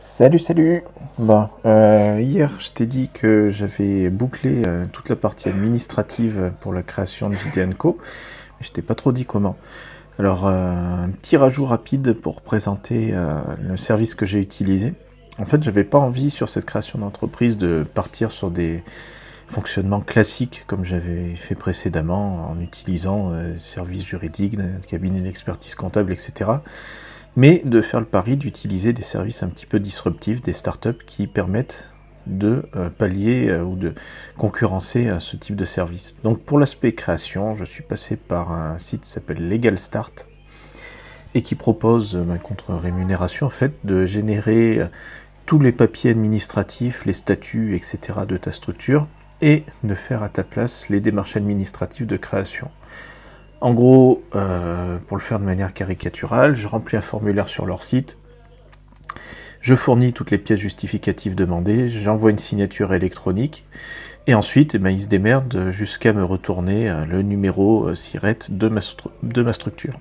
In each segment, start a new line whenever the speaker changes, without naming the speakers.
Salut, salut! Bon, hier je t'ai dit que j'avais bouclé toute la partie administrative pour la création de JD & Co, mais je t'ai pas trop dit comment. Alors, un petit rajout rapide pour présenter le service que j'ai utilisé. En fait, j'avais pas envie sur cette création d'entreprise de partir sur des fonctionnements classiques comme j'avais fait précédemment en utilisant services juridiques, cabinet d'expertise comptable, etc. Mais de faire le pari d'utiliser des services un petit peu disruptifs, des startups qui permettent de pallier ou de concurrencer ce type de service. Donc pour l'aspect création, je suis passé par un site qui s'appelle Legal Start et qui propose, contre rémunération en fait, de générer tous les papiers administratifs, les statuts, etc. de ta structure et de faire à ta place les démarches administratives de création. En gros, pour le faire de manière caricaturale, je remplis un formulaire sur leur site, je fournis toutes les pièces justificatives demandées, j'envoie une signature électronique, et ensuite, ils se démerdent jusqu'à me retourner le numéro SIRET de ma structure.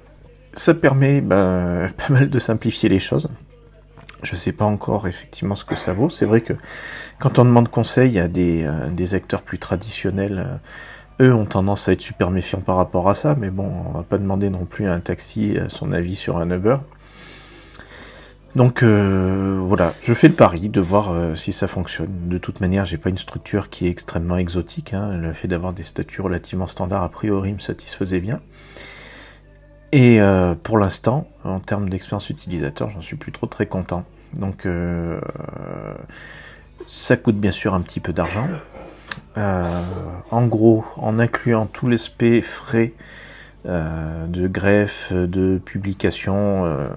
Ça permet pas mal de simplifier les choses. Je ne sais pas encore effectivement ce que ça vaut. C'est vrai que quand on demande conseil à des acteurs plus traditionnels, eux ont tendance à être super méfiants par rapport à ça, mais bon, on va pas demander non plus à un taxi son avis sur un Uber. Donc voilà, je fais le pari de voir si ça fonctionne. De toute manière, j'ai pas une structure qui est extrêmement exotique, hein. Le fait d'avoir des statuts relativement standards a priori me satisfaisait bien. Et pour l'instant, en termes d'expérience utilisateur, j'en suis plutôt très content. Donc ça coûte bien sûr un petit peu d'argent. En gros, en incluant tout l'aspect frais de greffe, de publication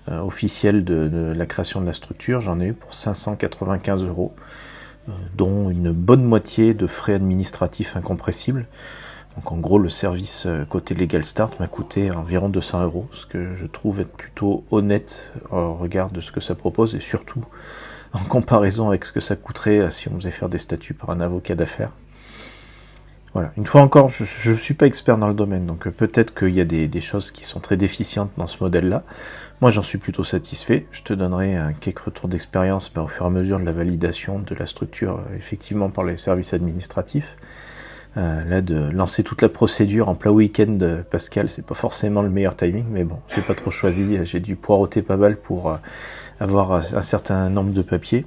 officielle de la création de la structure, j'en ai eu pour 595 €, dont une bonne moitié de frais administratifs incompressibles. Donc en gros, le service côté Legal Start m'a coûté environ 200 €, ce que je trouve être plutôt honnête au regard de ce que ça propose et surtout en comparaison avec ce que ça coûterait si on faisait faire des statuts par un avocat d'affaires. Voilà. Une fois encore, je ne suis pas expert dans le domaine, donc peut-être qu'il y a des choses qui sont très déficientes dans ce modèle-là. Moi, j'en suis plutôt satisfait. Je te donnerai quelques retours d'expérience au fur et à mesure de la validation de la structure, effectivement, par les services administratifs. Là, de lancer toute la procédure en plein week-end, Pascal, c'est pas forcément le meilleur timing, mais bon, j'ai pas trop choisi. J'ai dû poireauter pas mal pour avoir un certain nombre de papiers.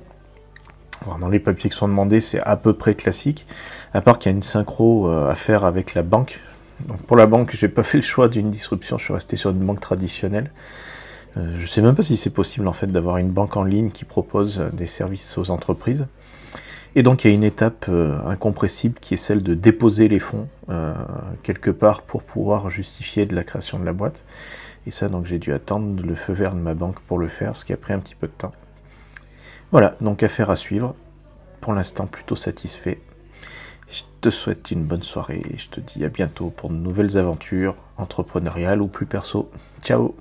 Alors, dans les papiers qui sont demandés, c'est à peu près classique, à part qu'il y a une synchro à faire avec la banque. Donc pour la banque, j'ai pas fait le choix d'une disruption, je suis resté sur une banque traditionnelle. Je sais même pas si c'est possible en fait d'avoir une banque en ligne qui propose des services aux entreprises. Et donc il y a une étape incompressible qui est celle de déposer les fonds quelque part pour pouvoir justifier de la création de la boîte. Et ça, donc j'ai dû attendre le feu vert de ma banque pour le faire, ce qui a pris un petit peu de temps. Voilà, donc affaire à suivre. Pour l'instant, plutôt satisfait. Je te souhaite une bonne soirée et je te dis à bientôt pour de nouvelles aventures entrepreneuriales ou plus perso. Ciao!